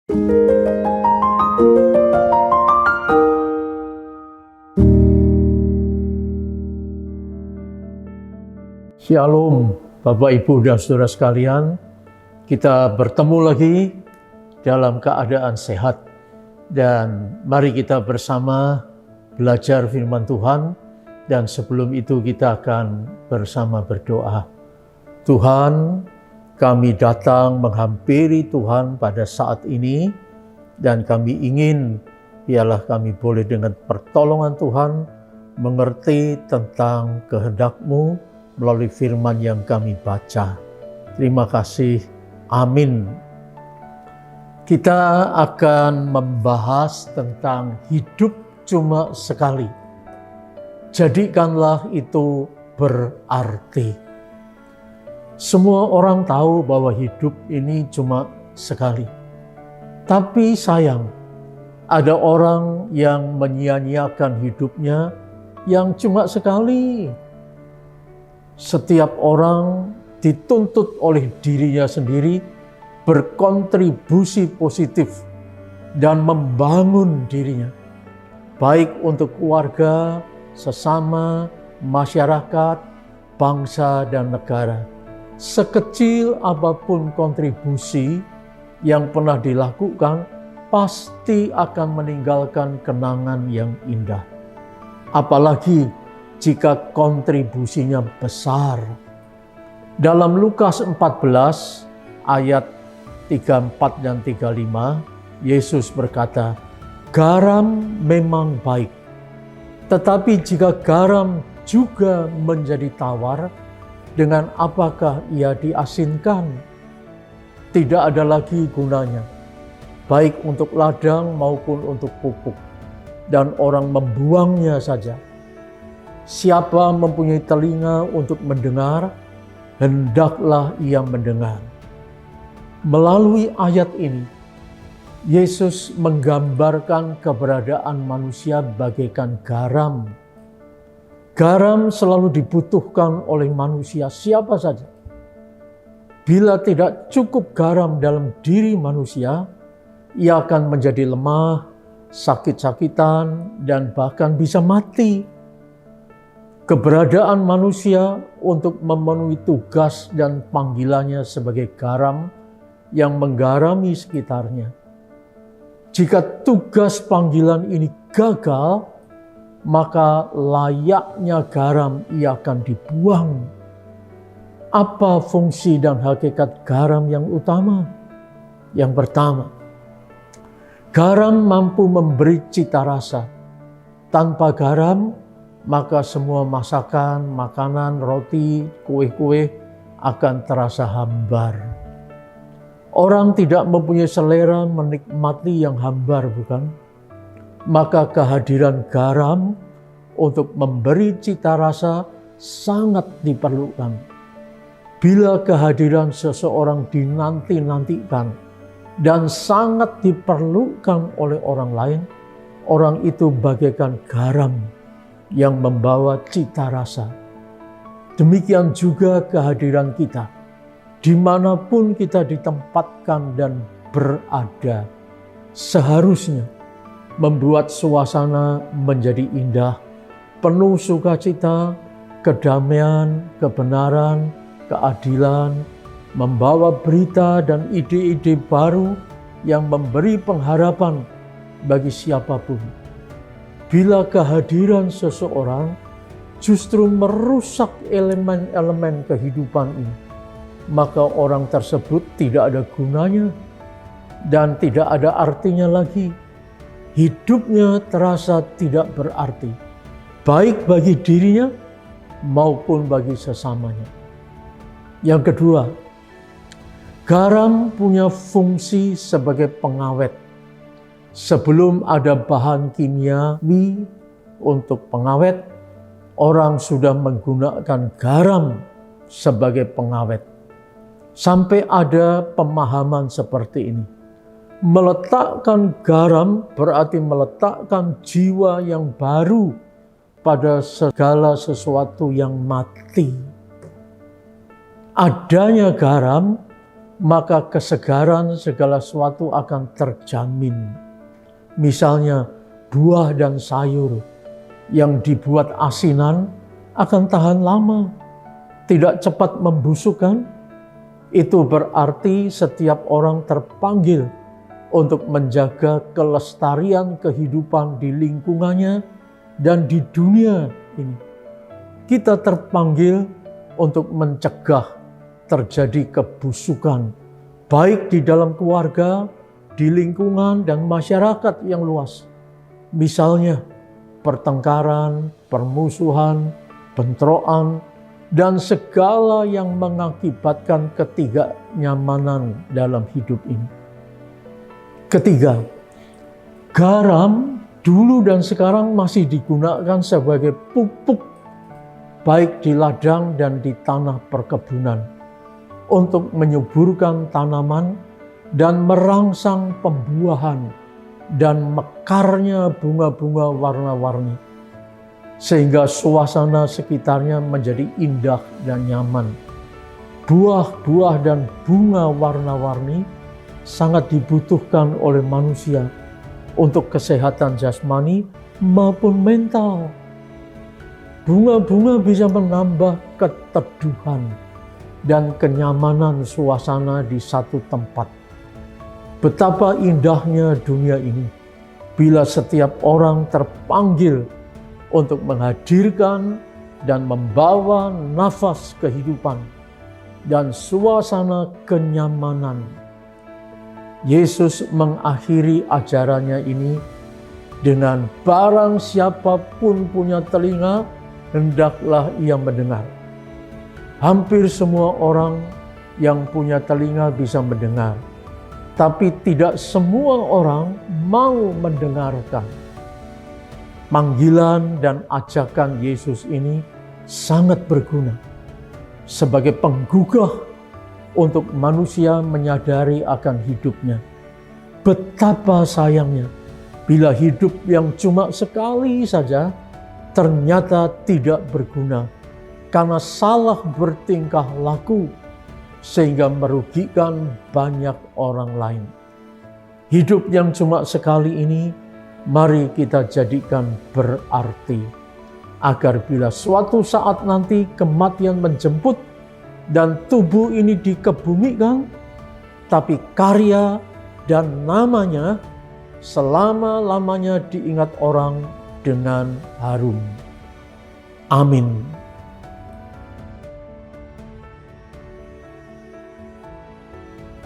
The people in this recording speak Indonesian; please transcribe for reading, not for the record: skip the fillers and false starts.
Shalom, Bapak, Ibu, dan Saudara sekalian. Kita bertemu lagi dalam keadaan sehat. Dan mari kita bersama belajar firman Tuhan. Dan sebelum itu kita akan bersama berdoa. Tuhan, kami datang menghampiri Tuhan pada saat ini. Dan kami ingin, biarlah kami boleh dengan pertolongan Tuhan mengerti tentang kehendak-Mu melalui firman yang kami baca. Terima kasih. Amin. Kita akan membahas tentang hidup cuma sekali. Jadikanlah itu berarti. Semua orang tahu bahwa hidup ini cuma sekali. Tapi sayang, ada orang yang menyia-nyiakan hidupnya yang cuma sekali. Setiap orang dituntut oleh dirinya sendiri berkontribusi positif dan membangun dirinya, baik untuk keluarga, sesama, masyarakat, bangsa, dan negara. Sekecil apapun kontribusi yang pernah dilakukan, pasti akan meninggalkan kenangan yang indah. Apalagi jika kontribusinya besar. Dalam Lukas 14 ayat 34 dan 35, Yesus berkata, "Garam memang baik, tetapi jika garam juga menjadi tawar, dengan apakah ia diasinkan? Tidak ada lagi gunanya, baik untuk ladang maupun untuk pupuk, dan orang membuangnya saja. Siapa mempunyai telinga untuk mendengar, hendaklah ia mendengar." Melalui ayat ini, Yesus menggambarkan keberadaan manusia bagaikan garam. Garam selalu dibutuhkan oleh manusia siapa saja. Bila tidak cukup garam dalam diri manusia, ia akan menjadi lemah, sakit-sakitan, dan bahkan bisa mati. Keberadaan manusia untuk memenuhi tugas dan panggilannya sebagai garam yang menggarami sekitarnya. Jika tugas panggilan ini gagal, maka layaknya garam ia akan dibuang. Apa fungsi dan hakikat garam yang utama? Yang pertama, garam mampu memberi cita rasa. Tanpa garam, maka semua masakan, makanan, roti, kue-kue akan terasa hambar. Orang tidak mempunyai selera menikmati yang hambar, bukan? Maka kehadiran garam untuk memberi cita rasa sangat diperlukan. Bila kehadiran seseorang dinanti-nantikan dan sangat diperlukan oleh orang lain, orang itu bagaikan garam yang membawa cita rasa. Demikian juga kehadiran kita, dimanapun kita ditempatkan dan berada, seharusnya membuat suasana menjadi indah, penuh sukacita, kedamaian, kebenaran, keadilan, membawa berita dan ide-ide baru yang memberi pengharapan bagi siapapun. Bila kehadiran seseorang justru merusak elemen-elemen kehidupan ini, maka orang tersebut tidak ada gunanya dan tidak ada artinya lagi. Hidupnya terasa tidak berarti, baik bagi dirinya maupun bagi sesamanya. Yang kedua, garam punya fungsi sebagai pengawet. Sebelum ada bahan kimiawi untuk pengawet, orang sudah menggunakan garam sebagai pengawet. Sampai ada pemahaman seperti ini. Meletakkan garam berarti meletakkan jiwa yang baru pada segala sesuatu yang mati. Adanya garam maka kesegaran segala sesuatu akan terjamin. Misalnya buah dan sayur yang dibuat asinan akan tahan lama, tidak cepat membusuk kan? Itu berarti setiap orang terpanggil untuk menjaga kelestarian kehidupan di lingkungannya dan di dunia ini. Kita terpanggil untuk mencegah terjadi kebusukan, baik di dalam keluarga, di lingkungan, dan masyarakat yang luas. Misalnya, pertengkaran, permusuhan, bentrokan, dan segala yang mengakibatkan ketidaknyamanan dalam hidup ini. Ketiga, garam dulu dan sekarang masih digunakan sebagai pupuk baik di ladang dan di tanah perkebunan untuk menyuburkan tanaman dan merangsang pembuahan dan mekarnya bunga-bunga warna-warni sehingga suasana sekitarnya menjadi indah dan nyaman. Buah-buah dan bunga warna-warni sangat dibutuhkan oleh manusia untuk kesehatan jasmani maupun mental. Bunga-bunga bisa menambah keteduhan dan kenyamanan suasana di satu tempat. Betapa indahnya dunia ini bila setiap orang terpanggil untuk menghadirkan dan membawa nafas kehidupan dan suasana kenyamanan. Yesus mengakhiri ajarannya ini dengan barang siapapun punya telinga, hendaklah ia mendengar. Hampir semua orang yang punya telinga bisa mendengar, tapi tidak semua orang mau mendengarkan. Panggilan dan ajakan Yesus ini sangat berguna sebagai penggugah untuk manusia menyadari akan hidupnya. Betapa sayangnya bila hidup yang cuma sekali saja ternyata tidak berguna karena salah bertingkah laku sehingga merugikan banyak orang lain. Hidup yang cuma sekali ini mari kita jadikan berarti agar bila suatu saat nanti kematian menjemput dan tubuh ini dikebumikan, tapi karya dan namanya selama-lamanya diingat orang dengan harum. Amin.